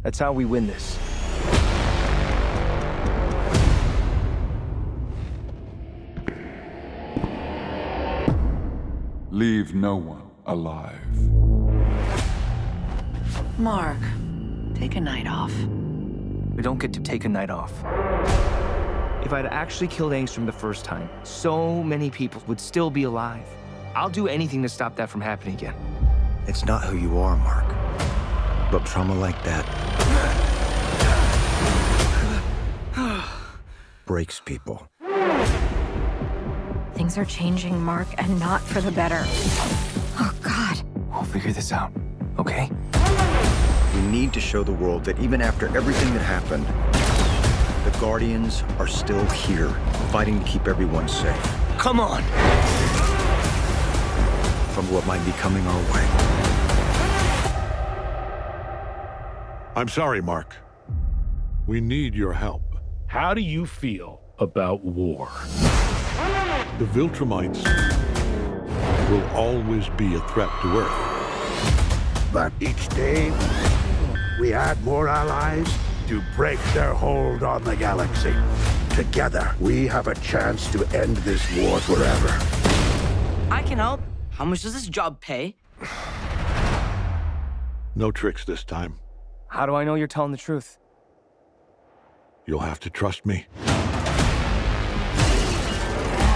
That's how we win this. Leave no one alive. Mark, take a night off. We don't get to take a night off. If I'd actually killed Angstrom the first time, so many people would still be alive. I'll do anything to stop that from happening again. It's not who you are, Mark. But trauma like that breaks people. Things are changing, Mark, and not for the better. Oh, God. We'll figure this out, okay? We need to show the world that even after everything that happened, the Guardians are still here, fighting to keep everyone safe. Come on! From what might be coming our way. I'm sorry, Mark. We need your help. How do you feel about war? The Viltrumites will always be a threat to Earth. But each day, we add more allies to break their hold on the galaxy. Together, we have a chance to end this war forever. I can help. How much does this job pay? No tricks this time. How do I know you're telling the truth? You'll have to trust me.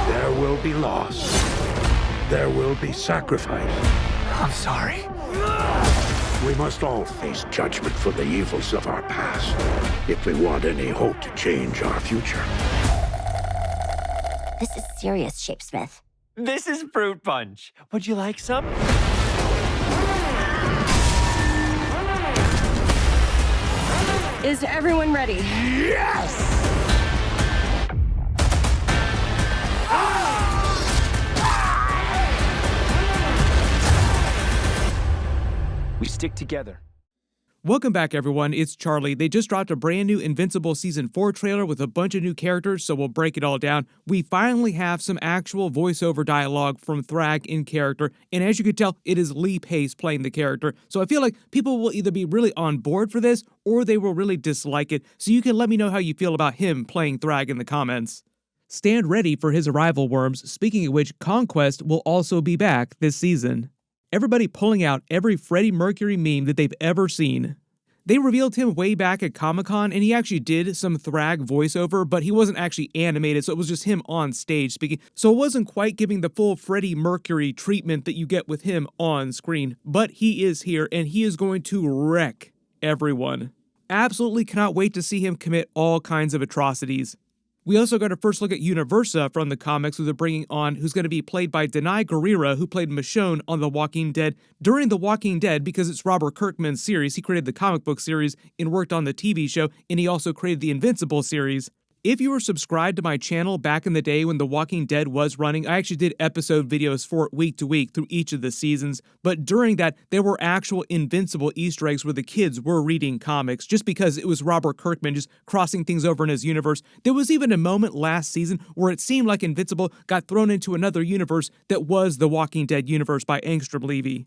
There will be loss. There will be sacrifice. I'm sorry. We must all face judgment for the evils of our past if we want any hope to change our future. This is serious, Shapesmith. This is fruit punch. Would you like some? Is everyone ready? Yes! We stick together. Welcome back, everyone. It's Charlie. They just dropped a brand new Invincible Season 4 trailer with a bunch of new characters, so we'll break it all down. We finally have some actual voiceover dialogue from Thragg in character, and as you can tell, it is Lee Pace playing the character. So I feel like people will either be really on board for this, or they will really dislike it, so you can let me know how you feel about him playing Thragg in the comments. Stand ready for his arrival, worms. Speaking of which, Conquest will also be back this season. Everybody pulling out every Freddie Mercury meme that they've ever seen. They revealed him way back at Comic-Con, and he actually did some Thragg voiceover, but he wasn't actually animated, so it was just him on stage speaking. So it wasn't quite giving the full Freddie Mercury treatment that you get with him on screen. But he is here, and he is going to wreck everyone. Absolutely cannot wait to see him commit all kinds of atrocities. We also got a first look at Universa from the comics, who they're bringing on, who's going to be played by Denai Guerrera, who played Michonne on The Walking Dead during The Walking Dead, because it's Robert Kirkman's series. He created the comic book series and worked on the TV show, and he also created the Invincible series. If you were subscribed to my channel back in the day when The Walking Dead was running, I actually did episode videos for it week to week through each of the seasons, but during that, there were actual Invincible Easter eggs where the kids were reading comics, just because it was Robert Kirkman just crossing things over in his universe. There was even a moment last season where it seemed like Invincible got thrown into another universe that was The Walking Dead universe by Angstrom Levy.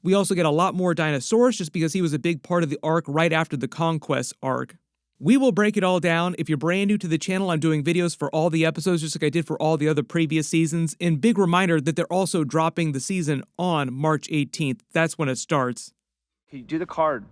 We also get a lot more Dinosaurus, just because he was a big part of the arc right after the Conquest arc. We will break it all down. If you're brand new to the channel, I'm doing videos for all the episodes just like I did for all the other previous seasons. And big reminder that they're also dropping the season on March 18th. That's when it starts. Can you do the card?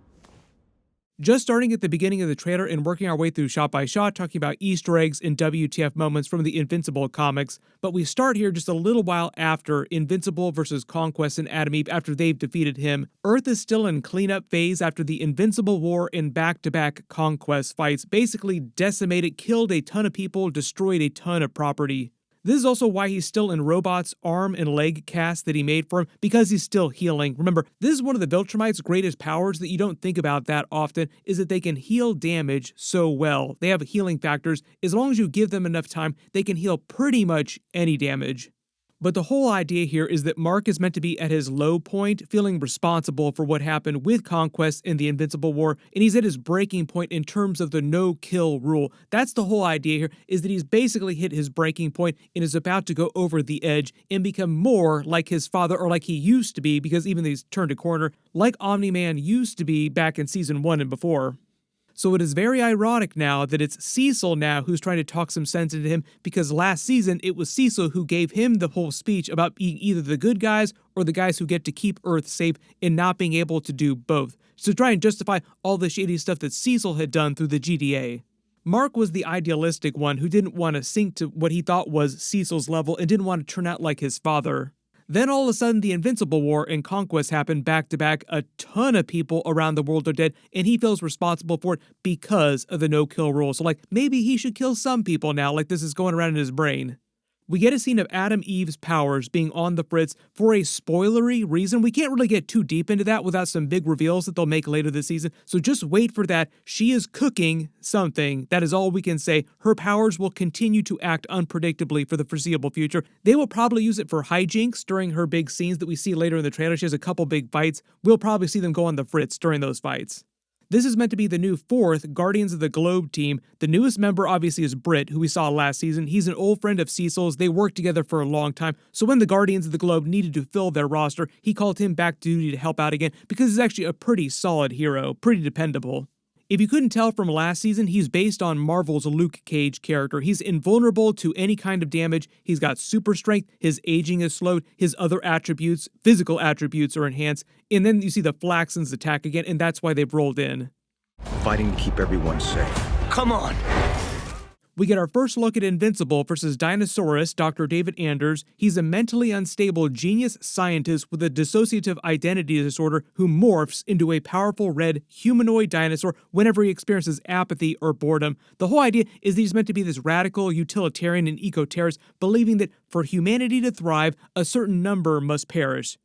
Just starting at the beginning of the trailer and working our way through shot by shot, talking about Easter eggs and WTF moments from the Invincible comics. But we start here just a little while after Invincible versus Conquest and Adam Eve, after they've defeated him. Earth is still in cleanup phase after the Invincible War and back-to-back Conquest fights basically decimated, killed a ton of people, destroyed a ton of property. This is also why he's still in Robot's arm and leg cast that he made for him, because he's still healing. Remember, this is one of the Viltrumites' greatest powers that you don't think about that often, is that they can heal damage so well. They have healing factors. As long as you give them enough time, they can heal pretty much any damage. But the whole idea here is that Mark is meant to be at his low point, feeling responsible for what happened with Conquest in the Invincible War, and he's at his breaking point in terms of the no-kill rule. That's the whole idea here, is that he's basically hit his breaking point and is about to go over the edge and become more like his father, or like he used to be, because even though he's turned a corner, like Omni-Man used to be back in Season 1 and before. So it is very ironic now that it's Cecil now who's trying to talk some sense into him, because last season it was Cecil who gave him the whole speech about being either the good guys or the guys who get to keep Earth safe and not being able to do both. So try and justify all the shady stuff that Cecil had done through the GDA. Mark was the idealistic one who didn't want to sink to what he thought was Cecil's level and didn't want to turn out like his father. Then all of a sudden the Invincible War and Conquest happened back to back. A ton of people around the world are dead, and he feels responsible for it because of the no-kill rule. So maybe he should kill some people now, this is going around in his brain. We get a scene of Adam Eve's powers being on the fritz for a spoilery reason. We can't really get too deep into that without some big reveals that they'll make later this season, so just wait for that. She is cooking something. That is all we can say. Her powers will continue to act unpredictably for the foreseeable future. They will probably use it for hijinks during her big scenes that we see later in the trailer. She has a couple big fights. We'll probably see them go on the fritz during those fights. This is meant to be the new 4th Guardians of the Globe team. The newest member obviously is Brit, who we saw last season. He's an old friend of Cecil's. They worked together for a long time. So when the Guardians of the Globe needed to fill their roster, he called him back to duty to help out again because he's actually a pretty solid hero, pretty dependable. If you couldn't tell from last season, he's based on Marvel's Luke Cage character. He's invulnerable to any kind of damage. He's got super strength. His aging is slowed. His other attributes, physical attributes, are enhanced. And then you see the Flaxens attack again, and that's why they've rolled in. Fighting to keep everyone safe. Come on. We get our first look at Invincible versus Dinosaurus, Dr. David Anders. He's a mentally unstable genius scientist with a dissociative identity disorder who morphs into a powerful red humanoid dinosaur whenever he experiences apathy or boredom. The whole idea is that he's meant to be this radical utilitarian and eco-terrorist, believing that for humanity to thrive, a certain number must perish.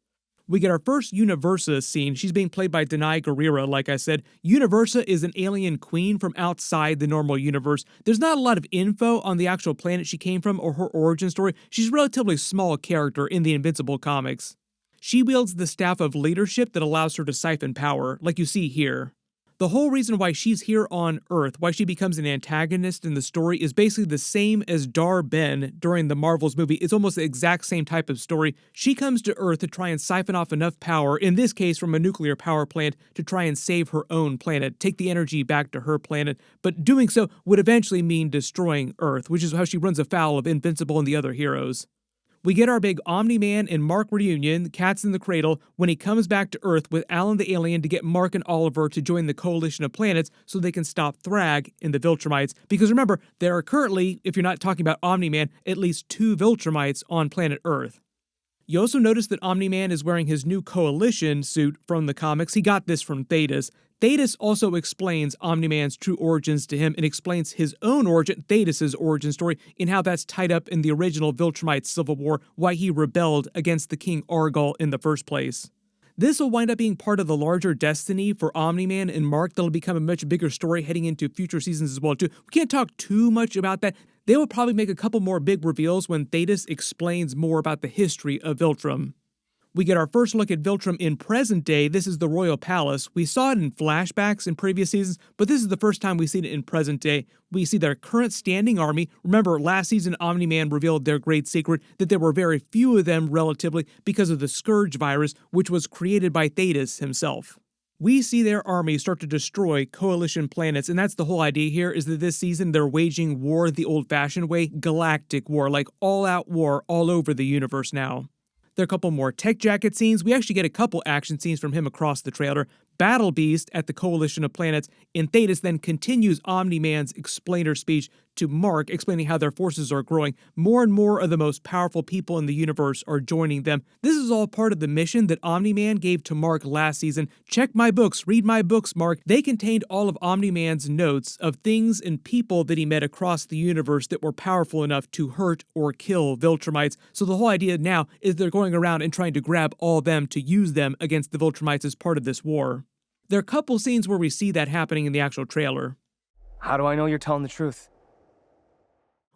We get our first Universa scene. She's being played by Denai Guerrera, like I said. Universa is an alien queen from outside the normal universe. There's not a lot of info on the actual planet she came from or her origin story. She's a relatively small character in the Invincible comics. She wields the staff of leadership that allows her to siphon power, like you see here. The whole reason why she's here on Earth, why she becomes an antagonist in the story, is basically the same as Dar-Ben during the Marvel's movie. It's almost the exact same type of story. She comes to Earth to try and siphon off enough power, in this case from a nuclear power plant, to try and save her own planet, take the energy back to her planet. But doing so would eventually mean destroying Earth, which is how she runs afoul of Invincible and the other heroes. We get our big Omni-Man and Mark reunion, Cats in the Cradle, when he comes back to Earth with Alan the Alien to get Mark and Oliver to join the coalition of planets so they can stop Thragg and the Viltrumites. Because remember, there are currently, if you're not talking about Omni-Man, at least 2 Viltrumites on planet Earth. You also notice that Omni-Man is wearing his new coalition suit from the comics. He got this from Thetis. Thetis also explains Omni-Man's true origins to him and explains his own origin, Thetis' origin story, and how that's tied up in the original Viltrumite Civil War, why he rebelled against the King Argal in the first place. This will wind up being part of the larger destiny for Omni-Man and Mark that'll become a much bigger story heading into future seasons as well, too. We can't talk too much about that. They will probably make a couple more big reveals when Thetis explains more about the history of Viltrum. We get our first look at Viltrum in present day. This is the Royal Palace. We saw it in flashbacks in previous seasons, but this is the first time we've seen it in present day. We see their current standing army. Remember, last season Omni-Man revealed their great secret that there were very few of them relatively because of the Scourge virus, which was created by Thetis himself. We see their army start to destroy coalition planets, and that's the whole idea here, is that this season they're waging war the old-fashioned way, galactic war, like all-out war all over the universe now. There are a couple more tech jacket scenes. We actually get a couple action scenes from him across the trailer. Battle Beast at the Coalition of Planets, and Thetis then continues Omni-Man's explainer speech to Mark, explaining how their forces are growing. More and more of the most powerful people in the universe are joining them. This is all part of the mission that Omni-Man gave to Mark last season. Check my books, read my books, Mark. They contained all of Omni-Man's notes of things and people that he met across the universe that were powerful enough to hurt or kill Viltrumites. So the whole idea now is they're going around and trying to grab all of them to use them against the Viltrumites as part of this war. There are a couple scenes where we see that happening in the actual trailer. How do I know you're telling the truth?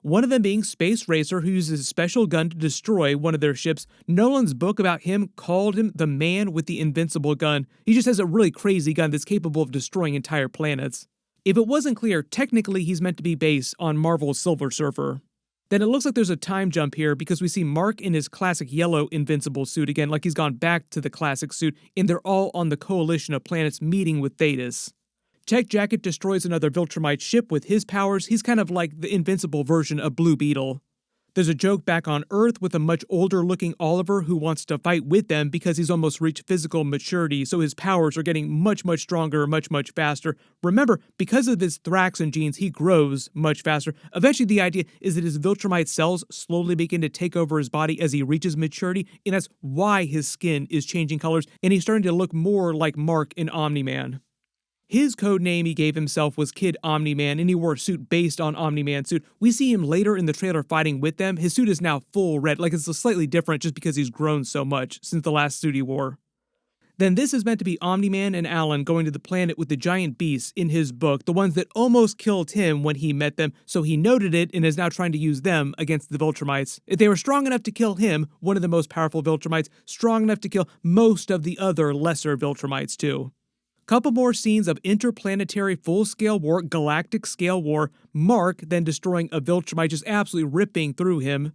One of them being Space Racer, who uses a special gun to destroy one of their ships. Nolan's book about him called him the man with the invincible gun. He just has a really crazy gun that's capable of destroying entire planets. If it wasn't clear, technically he's meant to be based on Marvel's Silver Surfer. Then it looks like there's a time jump here because we see Mark in his classic yellow Invincible suit again, like he's gone back to the classic suit, and they're all on the Coalition of Planets meeting with Thetis. Tech Jacket destroys another Viltrumite ship with his powers. He's kind of like the Invincible version of Blue Beetle. There's a joke back on Earth with a much older-looking Oliver who wants to fight with them because he's almost reached physical maturity, so his powers are getting much stronger, much faster. Remember, because of his Thraxan genes, he grows much faster. Eventually, the idea is that his Viltrumite cells slowly begin to take over his body as he reaches maturity, and that's why his skin is changing colors, and he's starting to look more like Mark in Omni-Man. His code name he gave himself was Kid Omni-Man, and he wore a suit based on Omni-Man's suit. We see him later in the trailer fighting with them. His suit is now full red, like it's slightly different just because he's grown so much since the last suit he wore. Then this is meant to be Omni-Man and Alan going to the planet with the giant beasts in his book, the ones that almost killed him when he met them, so he noted it and is now trying to use them against the Viltrumites. If they were strong enough to kill him, one of the most powerful Viltrumites, strong enough to kill most of the other lesser Viltrumites too. Couple more scenes of interplanetary full-scale war, galactic-scale war, Mark then destroying a Viltrumite, just absolutely ripping through him.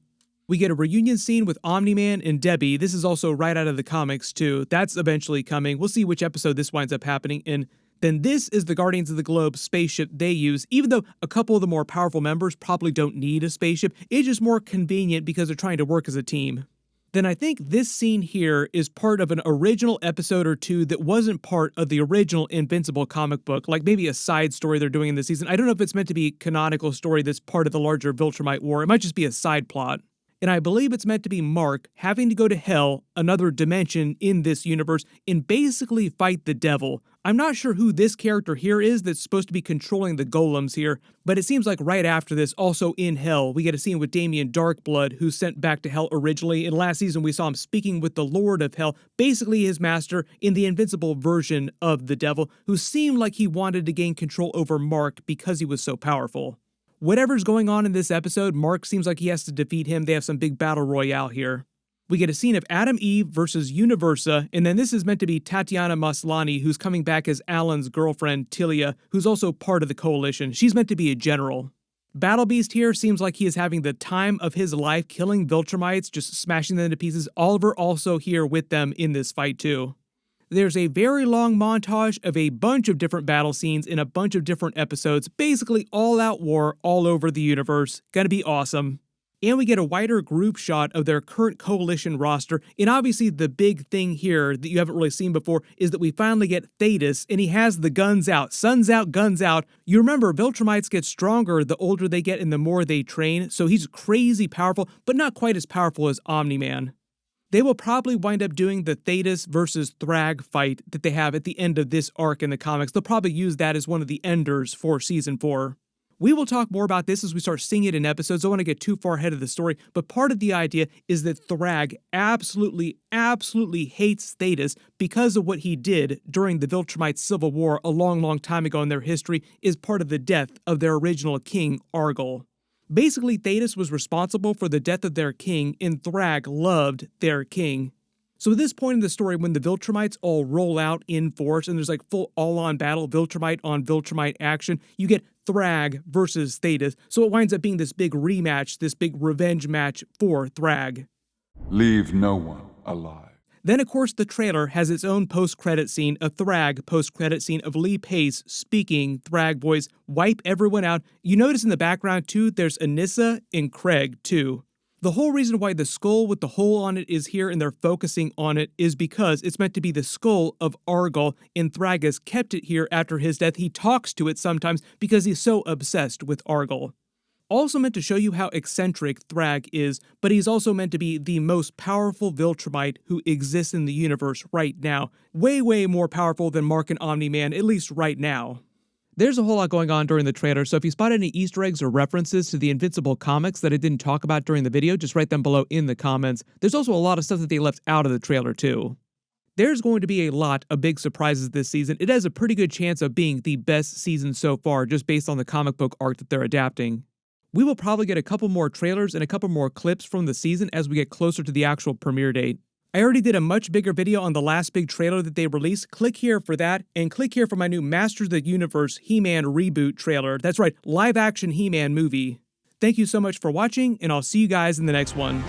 We get a reunion scene with Omni-Man and Debbie. This is also right out of the comics too. That's eventually coming. We'll see which episode this winds up happening in. Then this is the Guardians of the Globe spaceship they use, even though a couple of the more powerful members probably don't need a spaceship. It's just more convenient because they're trying to work as a team. Then I think this scene here is part of an original episode or two that wasn't part of the original Invincible comic book, like maybe a side story they're doing in this season. I don't know if it's meant to be a canonical story that's part of the larger Viltrumite war. It might just be a side plot. And I believe it's meant to be Mark having to go to Hell, another dimension in this universe, and basically fight the devil. I'm not sure who this character here is that's supposed to be controlling the golems here, but it seems like right after this, also in Hell, we get a scene with Damien Darkblood, who's sent back to Hell originally. In last season, we saw him speaking with the Lord of Hell, basically his master in the Invincible version of the devil, who seemed like he wanted to gain control over Mark because he was so powerful. Whatever's going on in this episode, Mark seems like he has to defeat him. They have some big battle royale here. We get a scene of Adam Eve versus Universa, and then this is meant to be Tatiana Maslany, who's coming back as Alan's girlfriend, Tilia, who's also part of the Coalition. She's meant to be a general. Battle Beast here seems like he is having the time of his life, killing Viltrumites, just smashing them to pieces. Oliver also here with them in this fight too. There's a very long montage of a bunch of different battle scenes in a bunch of different episodes, basically all-out war all over the universe. Gonna be awesome. And we get a wider group shot of their current Coalition roster, and obviously the big thing here that you haven't really seen before is that we finally get Thetis, and he has the guns out. Suns out, guns out. You remember, Viltrumites get stronger the older they get and the more they train, so he's crazy powerful, but not quite as powerful as Omni-Man. They will probably wind up doing the Thetis versus Thragg fight that they have at the end of this arc in the comics. They'll probably use that as one of the enders for Season 4. We will talk more about this as we start seeing it in episodes. I don't want to get too far ahead of the story, but part of the idea is that Thragg absolutely hates Thetis because of what he did during the Viltrumite Civil War a long time ago in their history, is part of the death of their original king, Argyle. Basically, Thetis was responsible for the death of their king, and Thragg loved their king. So at this point in the story, when the Viltrumites all roll out in force, and there's like full all-on battle, Viltrumite on Viltrumite action, you get Thragg versus Thetis. So it winds up being this big rematch, this big revenge match for Thragg. Leave no one alive. Then, of course, the trailer has its own post-credit scene, a Thragg post-credit scene of Lee Pace speaking Thragg voice, wipe everyone out. You notice in the background, too, there's Anissa and Craig, too. The whole reason why the skull with the hole on it is here and they're focusing on it is because it's meant to be the skull of Argyle, and Thragg has kept it here after his death. He talks to it sometimes because he's so obsessed with Argyle. Also meant to show you how eccentric Thragg is, but he's also meant to be the most powerful Viltrumite who exists in the universe right now. Way more powerful than Mark and Omni-Man, at least right now. There's a whole lot going on during the trailer, so if you spot any Easter eggs or references to the Invincible comics that I didn't talk about during the video, just write them below in the comments. There's also a lot of stuff that they left out of the trailer too. There's going to be a lot of big surprises this season. It has a pretty good chance of being the best season so far, just based on the comic book arc that they're adapting. We will probably get a couple more trailers and a couple more clips from the season as we get closer to the actual premiere date. I already did a much bigger video on the last big trailer that they released. Click here for that, and click here for my new Masters of the Universe He-Man reboot trailer. That's right, live-action He-Man movie. Thank you so much for watching, and I'll see you guys in the next one.